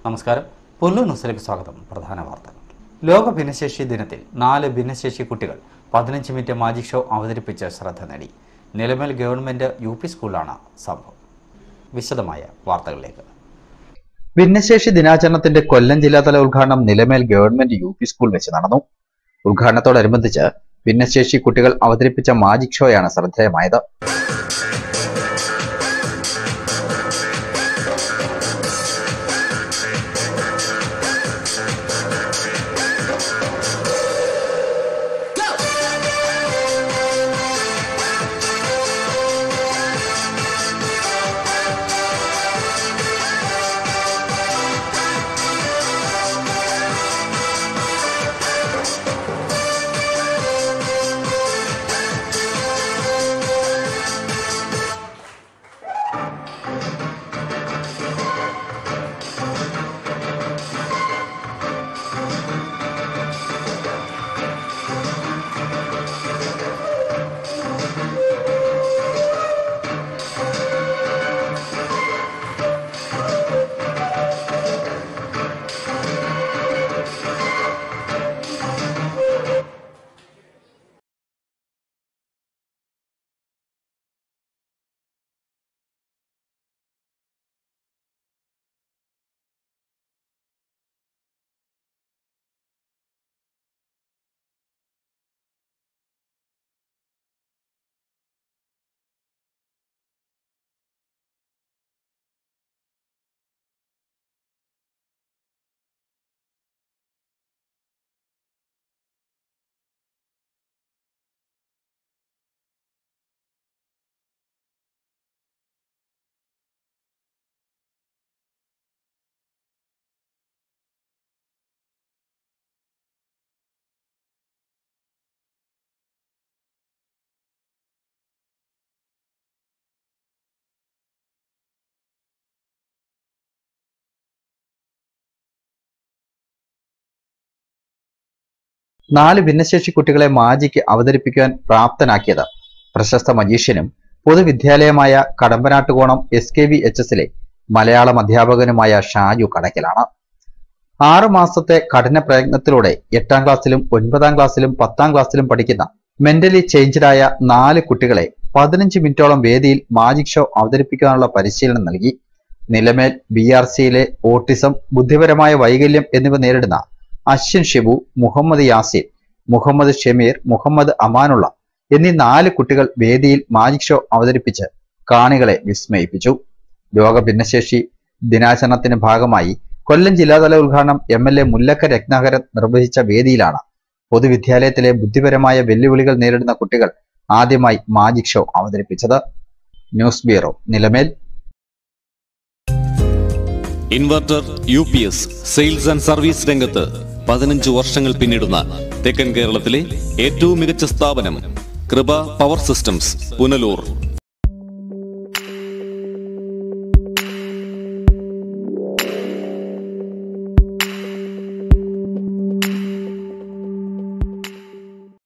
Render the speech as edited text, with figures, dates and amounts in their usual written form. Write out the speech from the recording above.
നമസ്കാരം. പുല്ലൂർ ന്യൂസിലേക്ക് സ്വാഗതം. പ്രധാന വാർത്തകൾ. ലോക ഭിന്നശേഷി ദിനത്തിൽ 4 ഭിന്നശേഷി കുട്ടികൾ 15 മിനിറ്റ് മാജിക് ഷോ അവതരിപ്പിച്ച് ശ്രദ്ധ നേടി. നിലമേൽ ഗവൺമെന്റ് UP സ്കൂളിലാണ് സംഭവം. വിശദമായ വാർത്തകളിലേക്ക്. ഭിന്നശേഷി ദിനാചരണത്തിന്റെ കൊല്ലം ജില്ലാതല ഉദ്ഘാടനം നിലമേൽ ഗവൺമെന്റ് UP സ്കൂൾ വെച്ച് നടന്നു. ഉദ്ഘാടനത്തോടനുബന്ധിച്ച് ഭിന്നശേഷി കുട്ടികൾ അവതരിപ്പിച്ച മാജിക് ഷോയാണ് ശ്രദ്ധേയമായത്. നാല് ഭിന്നശേഷി കുട്ടികളെ മാജിക്ക് അവതരിപ്പിക്കുവാൻ പ്രാപ്തനാക്കിയത് പ്രശസ്ത മജീഷ്യനും പൊതുവിദ്യാലയമായ കടമ്പനാട്ടുകോണം SKVHSലെ മലയാളം അധ്യാപകനുമായ ഷാജു കടക്കലാണ്. 6 മാസത്തെ കഠിന പ്രയത്നത്തിലൂടെ 8ാം ക്ലാസ്സിലും 9ാം ക്ലാസ്സിലും 10ാം ക്ലാസ്സിലും പഠിക്കുന്ന മെന്റലി ചേഞ്ച്ഡായ 4 കുട്ടികളെ 15 മിനിറ്റോളം വേദിയിൽ മാജിക് ഷോ അവതരിപ്പിക്കാനുള്ള പരിശീലനം നൽകി. നിലമേൽ BRCയിലെ ഓട്ടിസം, ബുദ്ധിപരമായ വൈകല്യം എന്നിവ നേരിടുന്ന അശ്വിൻ ഷിബു, മുഹമ്മദ് യാസിൻ, മുഹമ്മദ് ഷമീർ, മുഹമ്മദ് അമാനുള്ള എന്നീ 4 കുട്ടികൾ വേദിയിൽ മാജിക് ഷോ അവതരിപ്പിച്ച് കാണികളെ വിസ്മയിപ്പിച്ചു. ലോക ഭിന്നശേഷി ദിനാചരണത്തിന്റെ ഭാഗമായി കൊല്ലം ജില്ലാതല ഉദ്ഘാടനം MLA മുല്ലക്കര രത്നാകരൻ നിർവഹിച്ച വേദിയിലാണ് പൊതുവിദ്യാലയത്തിലെ ബുദ്ധിപരമായ വെല്ലുവിളികൾ നേരിടുന്ന കുട്ടികൾ ആദ്യമായി മാജിക് ഷോ അവതരിപ്പിച്ചത്. News bureau, Nilamel. Inverter UPS sales and service രംഗത്ത് 15 വർഷങ്ങൾ പിന്നിടുന്ന തെക്കൻ കേരളത്തിലെ ഏറ്റവും മികച്ച സ്ഥാപനം കൃപ പവർ സിസ്റ്റംസ്, പുനലൂർ.